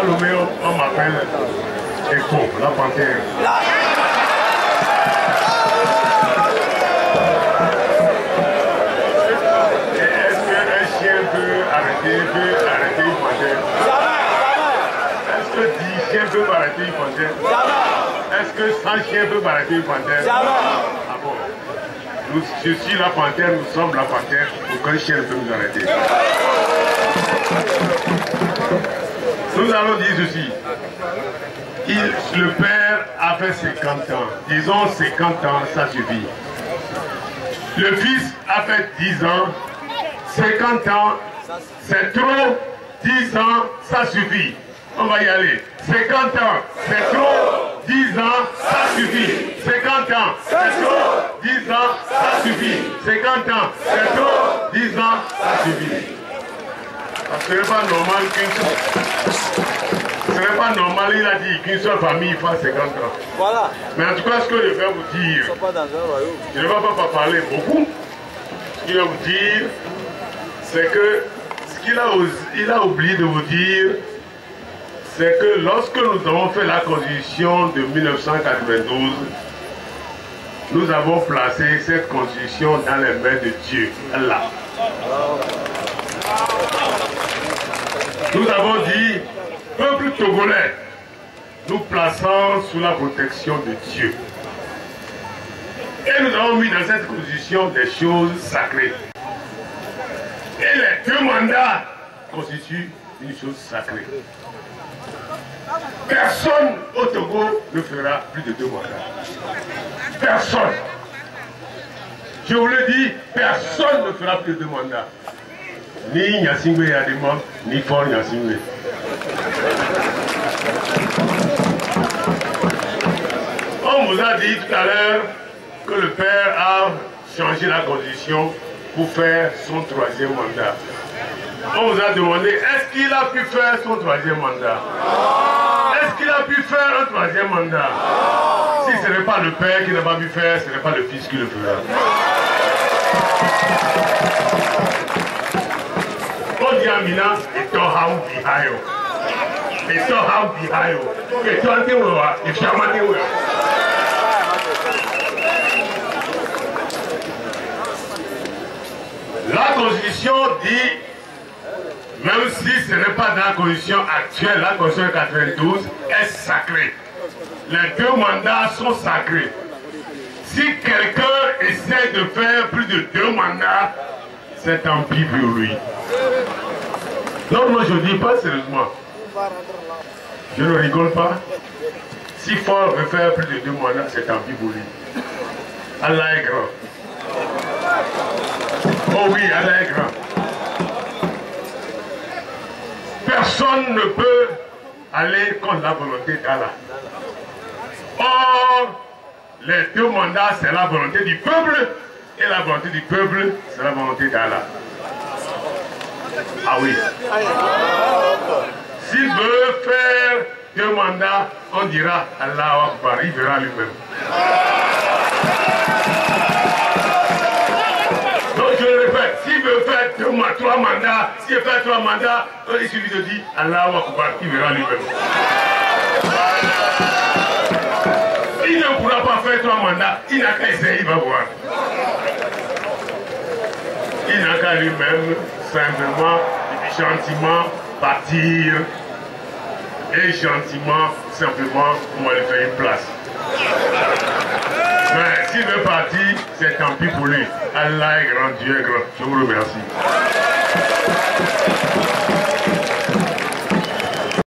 Lomé, on m'appelle Echo, la panthère. Est-ce qu'un chien peut arrêter une panthère? Est-ce que 10 chiens peuvent arrêter une panthère? Est-ce que 100 chiens peuvent arrêter une panthère? Ah bon? Je suis la panthère, nous sommes la panthère, aucun chien ne peut nous arrêter. Nous allons dire ceci. Le père a fait 50 ans. Disons 50 ans, ça suffit. Le fils a fait 10 ans. 50 ans, c'est trop. 10 ans, ça suffit. On va y aller. 50 ans, c'est trop. 10 ans, ça suffit. 50 ans, c'est trop. 10 ans, ça suffit. 50 ans, c'est trop. 10 ans, ça suffit. Parce que ce n'est pas normal ce n'est pas normal, il a dit qu'une seule famille fasse 50 ans. Voilà. Mais en tout cas, ce que je vais vous dire, je ne vais pas parler beaucoup. Ce qu'il va vous dire, c'est que ce qu'il a oublié de vous dire, c'est que lorsque nous avons fait la constitution de 1992, nous avons placé cette constitution dans les mains de Dieu, Allah. Nous avons dit, peuple togolais, nous plaçons sous la protection de Dieu. Et nous avons mis dans cette constitution des choses sacrées. Et les 2 mandats constituent une chose sacrée. Personne au Togo ne fera plus de 2 mandats. Personne. Je vous le dis, personne ne fera plus de 2 mandats. Ni Nyasingwe Yadema, ni Fort Nyasingwe. On vous a dit tout à l'heure que le père a changé la condition pour faire son 3e mandat. On vous a demandé, est-ce qu'il a pu faire son 3e mandat? Est-ce qu'il a pu faire un 3e mandat? Si ce n'est pas le père qui n'a pas pu faire, ce n'est pas le fils qui le fera. On dit à Mina, et ton ham bihayo. Et ton ham bihayo. Et toi, tu es où? Et tu es où? La Constitution dit, même si ce n'est pas dans la Constitution actuelle, la Constitution de 92 est sacrée. Les 2 mandats sont sacrés. Si quelqu'un essaie de faire plus de 2 mandats, c'est tant pis pour lui. Non, moi je dis pas sérieusement. Je ne rigole pas. Si Fort veut faire plus de 2 mandats, c'est tant pis pour lui. Allah est grand. Oh oui, Allah est grand. Personne ne peut aller contre la volonté d'Allah. Or, les 2 mandats, c'est la volonté du peuple, et la volonté du peuple, c'est la volonté d'Allah. Ah oui. S'il veut faire 2 mandats, on dira Allah Akbar, il verra lui-même. Donc je le répète, s'il veut faire 3 mandats, s'il veut faire 3 mandats, il suffit de dire Allah Akbar, il verra lui-même. Il ne pourra pas faire 3 mandats, il n'a qu'à essayer, il va voir. Il n'a qu'à lui-même simplement, gentiment partir et gentiment, simplement, on va lui faire une place. Mais s'il veut partir, c'est tant pis pour lui. Allah est grand, Dieu est grand. Je vous remercie.